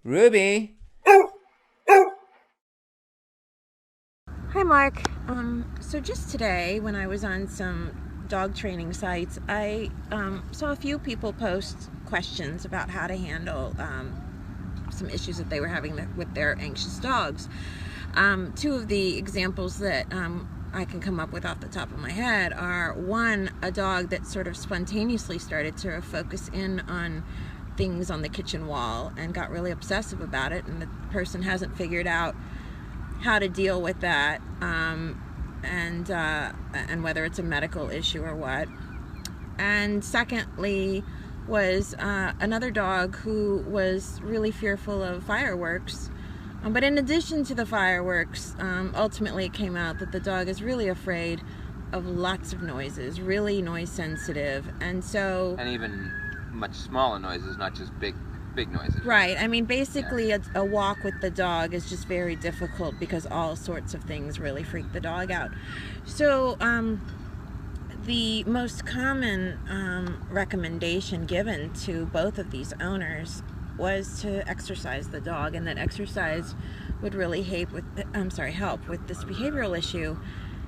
Ruby? Hi, Mark. So just today, when I was on some dog training sites, I saw a few people post questions about how to handle some issues that they were having with their anxious dogs. Two of the examples that I can come up with off the top of my head are one, a dog that sort of spontaneously started to focus in on things on the kitchen wall and got really obsessive about it, and the person hasn't figured out how to deal with that, and whether it's a medical issue or what. And secondly, was another dog who was really fearful of fireworks. But in addition to the fireworks, ultimately it came out that the dog is really afraid of lots of noises, really noise sensitive, and so And even much smaller noises, not just big noises. right. I mean, basically, a walk with the dog is just very difficult because all sorts of things really freak the dog out. So, the most common recommendation given to both of these owners was to exercise the dog, and that exercise would really help with this behavioral issue.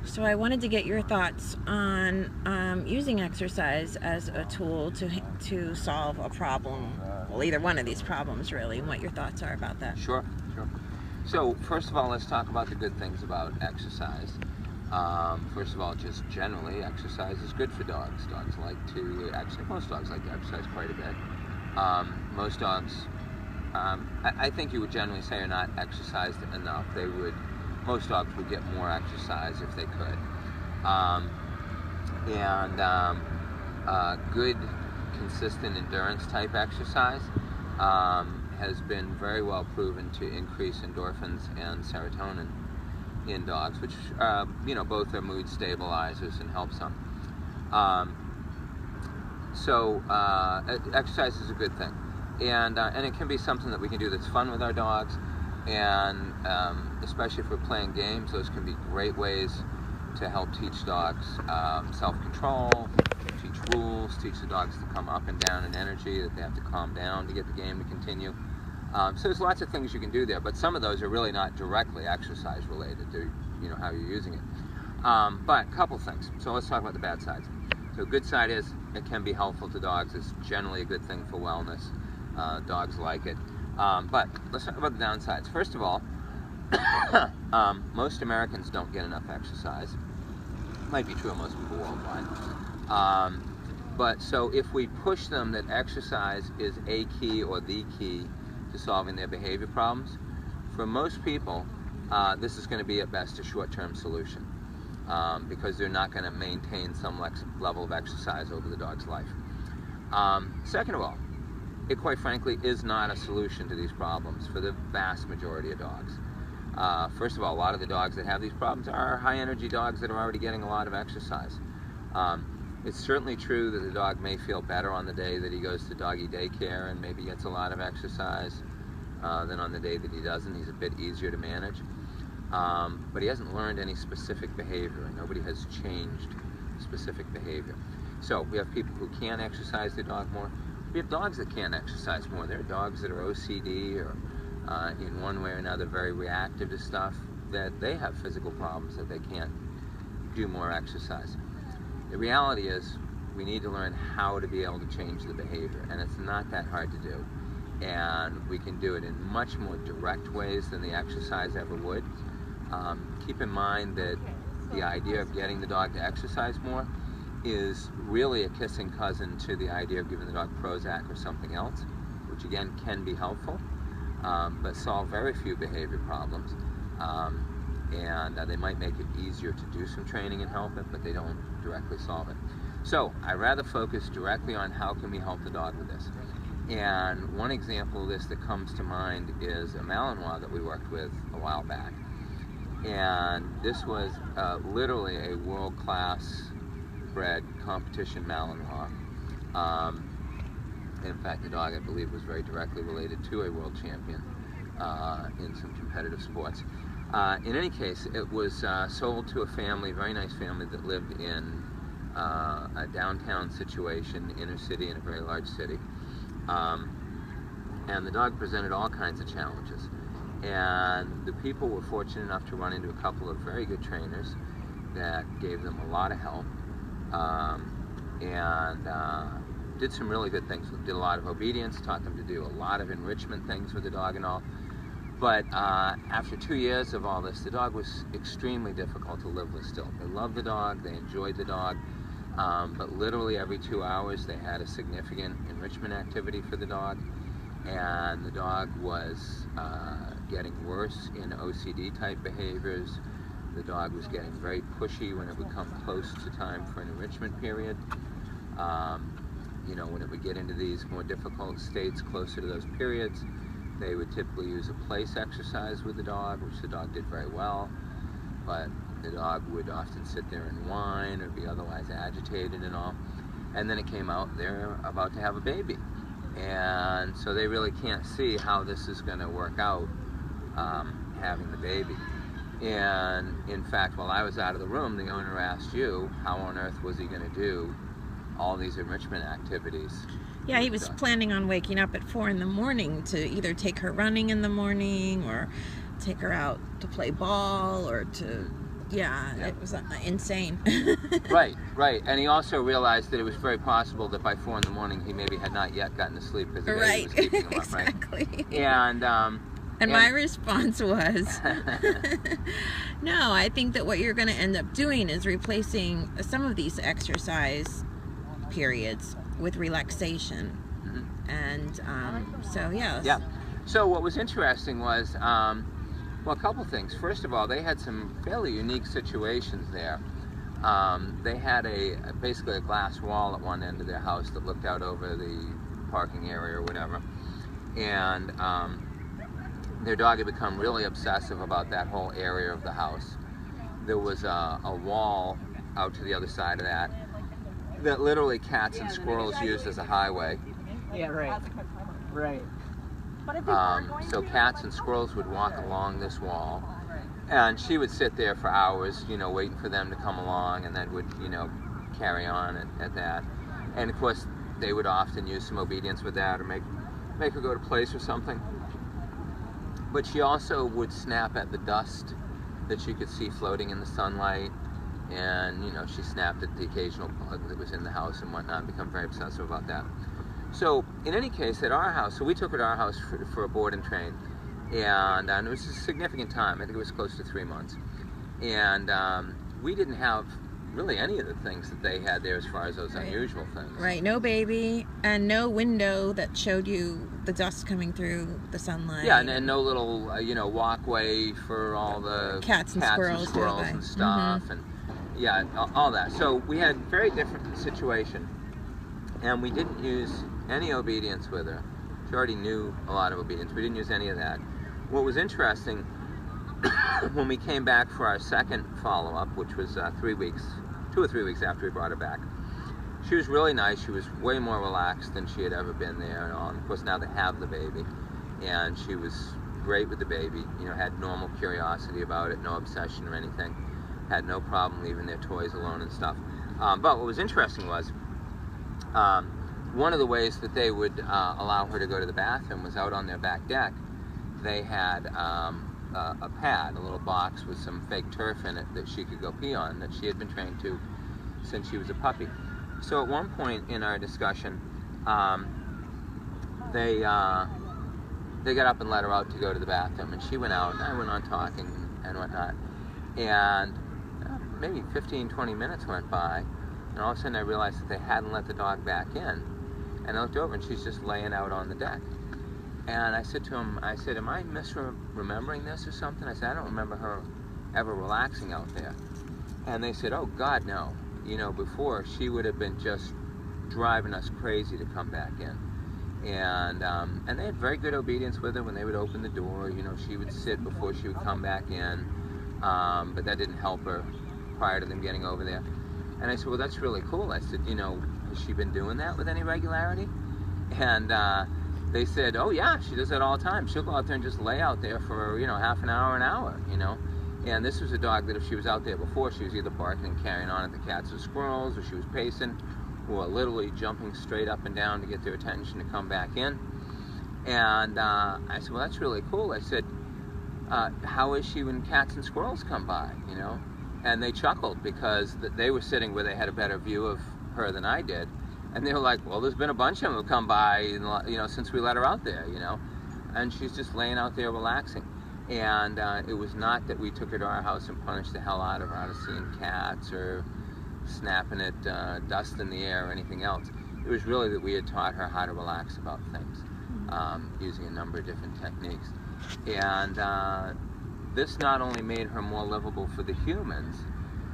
So I wanted to get your thoughts on using exercise as a tool to solve a problem. Well, either one of these problems, really, and what your thoughts are about that. Sure, sure. So, first of all, let's talk about the good things about exercise. First of all, just generally, exercise is good for dogs. Most dogs like to exercise quite a bit. Most dogs, I think you would generally say, are not exercised enough. Most dogs would get more exercise if they could. Good, consistent endurance type exercise has been very well proven to increase endorphins and serotonin in dogs, which both are mood stabilizers and help some. Exercise is a good thing, and it can be something that we can do that's fun with our dogs, and especially if we're playing games, those can be great ways to help teach dogs self-control, teach rules, teach the dogs to come up and down in energy, that they have to calm down to get the game to continue. So there's lots of things you can do there, but some of those are really not directly exercise related to how you're using it. But a couple things. So let's talk about the bad sides. So good side is it can be helpful to dogs. It's generally a good thing for wellness. Dogs like it. But let's talk about the downsides. First of all, most Americans don't get enough exercise. Might be true of most people worldwide. But so if we push them that exercise is a key or the key to solving their behavior problems, for most people, this is going to be at best a short-term solution because they're not going to maintain some level of exercise over the dog's life. Second of all, it quite frankly is not a solution to these problems for the vast majority of dogs. First of all, a lot of the dogs that have these problems are high-energy dogs that are already getting a lot of exercise. It's certainly true that the dog may feel better on the day that he goes to doggy daycare and maybe gets a lot of exercise than on the day that he doesn't. He's a bit easier to manage. But he hasn't learned any specific behavior, and nobody has changed specific behavior. So we have people who can exercise their dog more. We have dogs that can't exercise more. There are dogs that are OCD or in one way or another very reactive to stuff, that they have physical problems that they can't do more exercise. The reality is we need to learn how to be able to change the behavior, and it's not that hard to do. And we can do it in much more direct ways than the exercise ever would. Keep in mind that the idea of getting the dog to exercise more is really a kissing cousin to the idea of giving the dog Prozac or something else, which again can be helpful, but solve very few behavior problems. They might make it easier to do some training and help it, but they don't directly solve it. So I rather focus directly on how can we help the dog with this. And one example of this that comes to mind is a Malinois that we worked with a while back. And this was literally a world-class bred competition Malinois. In fact, the dog, I believe, was very directly related to a world champion in some competitive sports. In any case, it was sold to a family, very nice family, that lived in a downtown situation, inner city, in a very large city. And the dog presented all kinds of challenges. And the people were fortunate enough to run into a couple of very good trainers that gave them a lot of help, and did some really good things. Did a lot of obedience, taught them to do a lot of enrichment things with the dog and all. But after 2 years of all this, the dog was extremely difficult to live with still. They loved the dog, they enjoyed the dog, but literally every 2 hours they had a significant enrichment activity for the dog, and the dog was getting worse in OCD type behaviors. The dog was getting very pushy when it would come close to time for an enrichment period. You know, when it would get into these more difficult states closer to those periods, they would typically use a place exercise with the dog, which the dog did very well, but the dog would often sit there and whine or be otherwise agitated and all. And then it came out they're about to have a baby. And so they really can't see how this is going to work out, having the baby. And in fact, while I was out of the room, the owner asked you, how on earth was he going to do all these enrichment activities? Yeah, he was planning on waking up at 4 in the morning to either take her running in the morning or take her out to play ball or to, yeah. It was insane. Right. And he also realized that it was very possible that by 4 in the morning he maybe had not yet gotten to sleep because the baby was keeping him up, exactly. Right? And my response was, no, I think that what you're going to end up doing is replacing some of these exercise periods with relaxation. Mm-hmm. And so, yeah. Yeah. So what was interesting was, well, a couple things. First of all, they had some fairly unique situations there. They had basically a glass wall at one end of their house that looked out over the parking area or whatever. And their dog had become really obsessive about that whole area of the house. There was a wall out to the other side of that literally cats and squirrels used as a highway. Yeah, right. So cats and squirrels would walk along this wall, and she would sit there for hours, you know, waiting for them to come along, and then would, you know, carry on at that. And of course, they would often use some obedience with that, or make her go to place or something. But she also would snap at the dust that she could see floating in the sunlight, and, you know, she snapped at the occasional bug that was in the house and whatnot, and become very obsessive about that. So in any case, at our house, so we took her to our house for a board and train, and it was a significant time. I think it was close to 3 months, and we didn't have really any of the things that they had there as far as those unusual things. Right, no baby, and no window that showed you the dust coming through the sunlight. Yeah, and no little, you know, walkway for all the cats and squirrels and stuff, and yeah, all that. So we had a very different situation, and we didn't use any obedience with her. She already knew a lot of obedience. We didn't use any of that. What was interesting, when we came back for our second follow-up, which was 3 weeks, 2 or 3 weeks after we brought her back, she was really nice. She was way more relaxed than she had ever been there, and all. And of course, now they have the baby, and she was great with the baby. You know, had normal curiosity about it, no obsession or anything. Had no problem leaving their toys alone and stuff. But what was interesting was, one of the ways that they would allow her to go to the bathroom was out on their back deck. They had a pad, a little box with some fake turf in it that she could go pee on, that she had been trained to since she was a puppy. So at one point in our discussion, they got up and let her out to go to the bathroom, and she went out, and I went on talking and whatnot, and maybe 15-20 minutes went by, and all of a sudden I realized that they hadn't let the dog back in, and I looked over, and she's just laying out on the deck. And I said to him, I said, am I misremembering this or something? I said, I don't remember her ever relaxing out there. And they said, oh God, no. You know, before, she would have been just driving us crazy to come back in. And they had very good obedience with her when they would open the door. You know, she would sit before she would come back in, but that didn't help her prior to them getting over there. And I said, well, that's really cool. I said, you know, has she been doing that with any regularity? And they said, oh yeah, she does that all the time. She'll go out there and just lay out there for, you know, half an hour, you know. And this was a dog that if she was out there before, she was either barking and carrying on at the cats or squirrels, or she was pacing, or literally jumping straight up and down to get their attention to come back in. And I said, well, that's really cool. I said, how is she when cats and squirrels come by, you know? And they chuckled because they were sitting where they had a better view of her than I did. And they were like, well, there's been a bunch of them who come by, you know, since we let her out there, you know? And she's just laying out there relaxing. And it was not that we took her to our house and punished the hell out of her out of seeing cats or snapping at dust in the air or anything else. It was really that we had taught her how to relax about things, using a number of different techniques. And this not only made her more livable for the humans,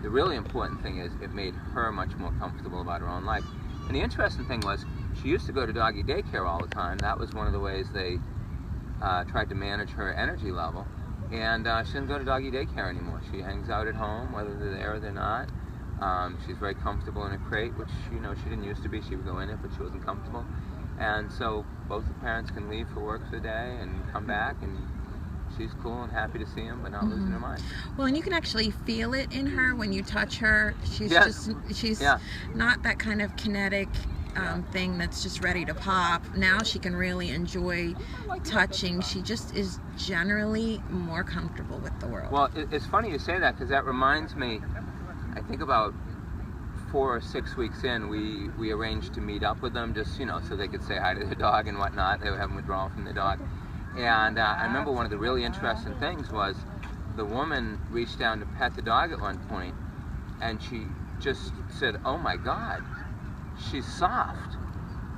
the really important thing is it made her much more comfortable about her own life. And the interesting thing was, she used to go to doggy daycare all the time. That was one of the ways they tried to manage her energy level. And she doesn't go to doggy daycare anymore. She hangs out at home, whether they're there or they're not. She's very comfortable in a crate, which, you know, she didn't used to be. She would go in it, but she wasn't comfortable. And so both the parents can leave for work for the day and come back, and she's cool and happy to see him, but not losing her mind. Well, and you can actually feel it in her when you touch her. She's she's not that kind of kinetic thing that's just ready to pop. Now she can really enjoy touching. She just is generally more comfortable with the world. Well, it's funny you say that, because that reminds me, I think about 4 or 6 weeks in, we arranged to meet up with them, just, you know, so they could say hi to their dog and whatnot. They were having withdrawal from their dog. And I remember one of the really interesting things was the woman reached down to pet the dog at one point, and she just said, oh my God, she's soft.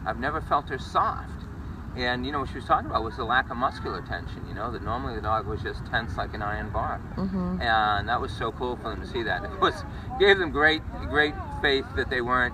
I've never felt her soft. And, you know, what she was talking about was the lack of muscular tension, you know, that normally the dog was just tense like an iron bar. And that was so cool for them to see that. It gave them great faith that they weren't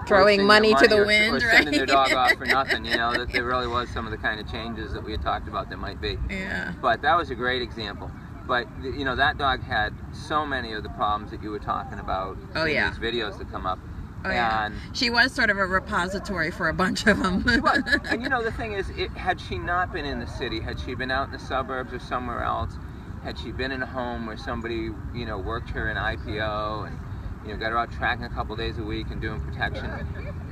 throwing money to the wind, or sending their dog off for nothing, you know, that there really was some of the kind of changes that we had talked about there might be. Yeah. But that was a great example. But, you know, that dog had so many of the problems that you were talking about in these videos that come up. And she was sort of a repository for a bunch of them. She was. And, you know, the thing is, had she not been in the city, had she been out in the suburbs or somewhere else, had she been in a home where somebody, you know, worked her in IPO and, you know, got her out tracking a couple days a week and doing protection,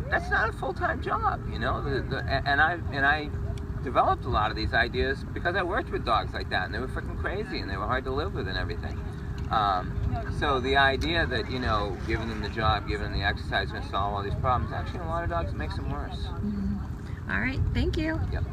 that's not a full-time job, you know. And I developed a lot of these ideas because I worked with dogs like that, and they were freaking crazy and they were hard to live with and everything. So the idea that, you know, giving them the job, giving them the exercise, is going to solve all these problems, actually in a lot of dogs it makes them worse. All right, thank you. Yep.